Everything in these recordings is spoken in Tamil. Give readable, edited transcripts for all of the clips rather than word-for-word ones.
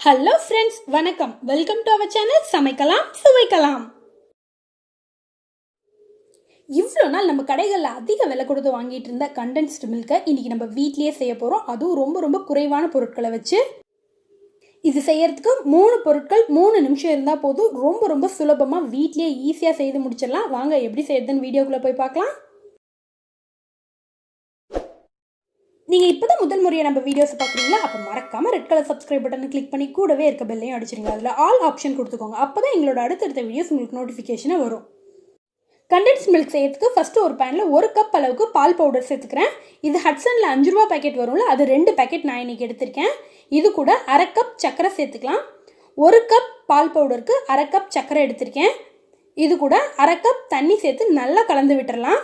Hello friends, வணக்கம். Welcome to our channel Samaikalam Suvaikalam. இவ்வளோ நாள் நம்ம கடைகளில் அதிக விலை கொடுத்து வாங்கிட்டு இருந்த கண்டென்ஸ்டு மில்கை இன்னைக்கு நம்ம வீட்லயே செய்ய போகிறோம். அதுவும் ரொம்ப குறைவான பொருட்களை வச்சு. இது செய்யறதுக்கு 3 பொருட்கள் 3 நிமிஷம் இருந்தால் போதும். ரொம்ப சுலபமாக வீட்லயே ஈஸியாக செய்து முடிச்சிடலாம். வாங்க எப்படி செய்யறதுன்னு வீடியோக்குள்ளே போய் பார்க்கலாம். நீங்கள் இப்போ தான் முதல் முறையாக நம்ம வீடியோஸ் பார்க்குறீங்களா? அப்போ மறக்காமல் ரெட் கலர் சப்ஸ்கிரைப் பட்டனை கிளிக் பண்ணி கூடவே இருக்க பெல்லையும் அடிச்சிருங்க. அதில் ஆல் ஆப்ஷன் கொடுத்துக்கோங்க. அப்போ தான் எங்களோட அடுத்தடுத்த வீடியோஸ் உங்களுக்கு நோட்டிஃபிகேஷனாக வரும். கண்டென்ஸ் மில்க் செய்யறதுக்கு ஃபஸ்ட்டு ஒரு பேனில் 1 கப் அளவுக்கு பால் பவுடர் சேர்த்துக்கிறேன். இது ஹட்சனில் 5 ரூபா பேக்கெட் வரும்ல, அது 2 பேக்கெட் நான் இன்றைக்கி எடுத்திருக்கேன். இது கூட அரை கப் சர்க்கரை சேர்த்துக்கலாம். 1 கப் பால் பவுடருக்கு அரை கப் சர்க்கரை எடுத்திருக்கேன். இது கூட அரை கப் தண்ணி சேர்த்து நல்லா கலந்து விட்டுறலாம்.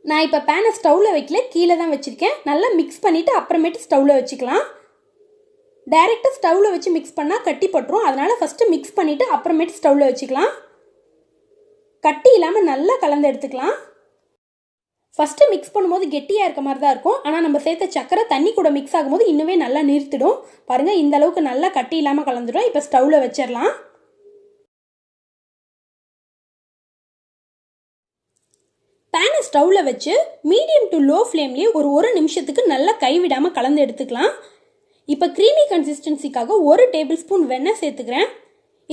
நான் இப்போ பேனை ஸ்டவ்வில் வைக்கல, கீழே தான் வச்சுருக்கேன். நல்லா மிக்ஸ் பண்ணிவிட்டு அப்புறமேட்டு ஸ்டவ்வில் வச்சுக்கலாம். டைரெக்டாக ஸ்டவ்வில் வச்சு மிக்ஸ் பண்ணால் கட்டி பட்டுரும். அதனால் ஃபஸ்ட்டு மிக்ஸ் பண்ணிவிட்டு அப்புறமேட்டு ஸ்டவ்வில் வச்சுக்கலாம். கட்டி இல்லாமல் நல்லா கலந்து எடுத்துக்கலாம். ஃபஸ்ட்டு மிக்ஸ் பண்ணும்போது கெட்டியாக இருக்க மாதிரி தான் இருக்கும். ஆனால் நம்ம சேர்த்த சக்கரை தண்ணி கூட மிக்ஸ் ஆகும்போது இன்னுமே நல்லா நீர்த்திடும். பாருங்கள், இந்த அளவுக்கு நல்லா கட்டி இல்லாமல் கலந்துடும். இப்போ ஸ்டவ்வில் வச்சிடலாம். பேனை ஸ்டவ்வில் வச்சு மீடியம் டு லோ ஃப்ளேம்லேயே ஒரு நிமிஷத்துக்கு நல்லா கைவிடாமல் கலந்து எடுத்துக்கலாம். இப்போ க்ரீமி கன்சிஸ்டன்சிக்காக 1 டேபிள் ஸ்பூன் வெண்ணெய் சேர்த்துக்கிறேன்.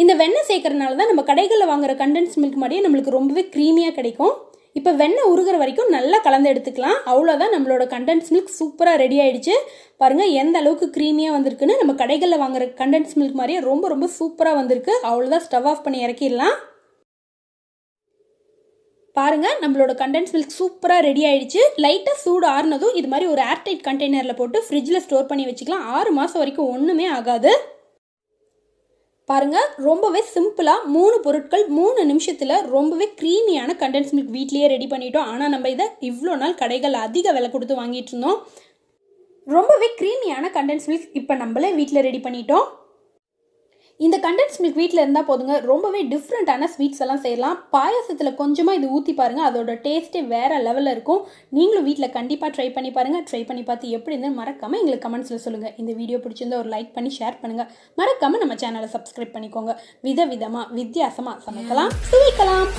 இந்த வெண்ணெய் சேர்க்கறதுனால தான் நம்ம கடைகளில் வாங்குற கண்டென்ஸ் மில்க் மாதிரியே நம்மளுக்கு ரொம்பவே க்ரீமியாக கிடைக்கும். இப்போ வெண்ணெய் உருகிற வரைக்கும் நல்லா கலந்து எடுத்துக்கலாம். அவ்வளோதான், நம்மளோட கண்டென்ஸ் மில்க் சூப்பராக ரெடி ஆகிடுச்சு. பாருங்கள் எந்த அளவுக்கு க்ரீமியாக வந்திருக்குன்னு. நம்ம கடைகளில் வாங்குற கண்டென்ஸ் மில்க் மாதிரியே ரொம்ப சூப்பராக வந்திருக்கு. அவ்வளோதான், ஸ்டவ் ஆஃப் பண்ணி இறக்கிடலாம். பாருங்க, நம்மளோட கண்டென்ஸ் மில்க் சூப்பராக ரெடி ஆயிடுச்சு. லைட்டாக சூடு ஆறுனதும் இது மாதிரி ஒரு ஏர்டைட் கண்டெய்னரில் போட்டு ஃப்ரிட்ஜில் ஸ்டோர் பண்ணி வச்சுக்கலாம். 6 மாதம் வரைக்கும் ஒன்றுமே ஆகாது. பாருங்க, ரொம்பவே சிம்பிளாக 3 பொருட்கள் 3 நிமிஷத்தில் ரொம்பவே க்ரீமியான கண்டென்ஸ் மில்க் வீட்லேயே ரெடி பண்ணிட்டோம். ஆனால் நம்ம இதை இவ்வளோ நாள் கடைகள் அதிக விலை கொடுத்து வாங்கிட்டு இருந்தோம். ரொம்பவே க்ரீமியான கண்டென்ஸ் மில்க் இப்போ நம்மளே வீட்டில் ரெடி பண்ணிட்டோம். இந்த கண்டென்ஸ் மில்க் வீட்டில் இருந்தால் போதுங்க, ரொம்பவே டிஃப்ரெண்ட்டான ஸ்வீட்ஸ் எல்லாம் செய்யலாம். பாயாசத்தில் கொஞ்சமாக இது ஊற்றி பாருங்கள், அதோட டேஸ்ட்டே வேறு லெவலில் இருக்கும். நீங்களும் வீட்டில் கண்டிப்பாக ட்ரை பண்ணி பாருங்கள். ட்ரை பண்ணி பார்த்து எப்படி இருந்துன்னு மறக்காமல் எங்களுக்கு கமெண்ட்ஸில் சொல்லுங்கள். இந்த வீடியோ பிடிச்சிருந்தா ஒரு லைக் பண்ணி ஷேர் பண்ணுங்கள். மறக்காமல் நம்ம சேனலை சப்ஸ்கிரைப் பண்ணிக்கோங்க. விதவிதமாக வித்தியாசமாக சமைக்கலாம், சுவைக்கலாம்.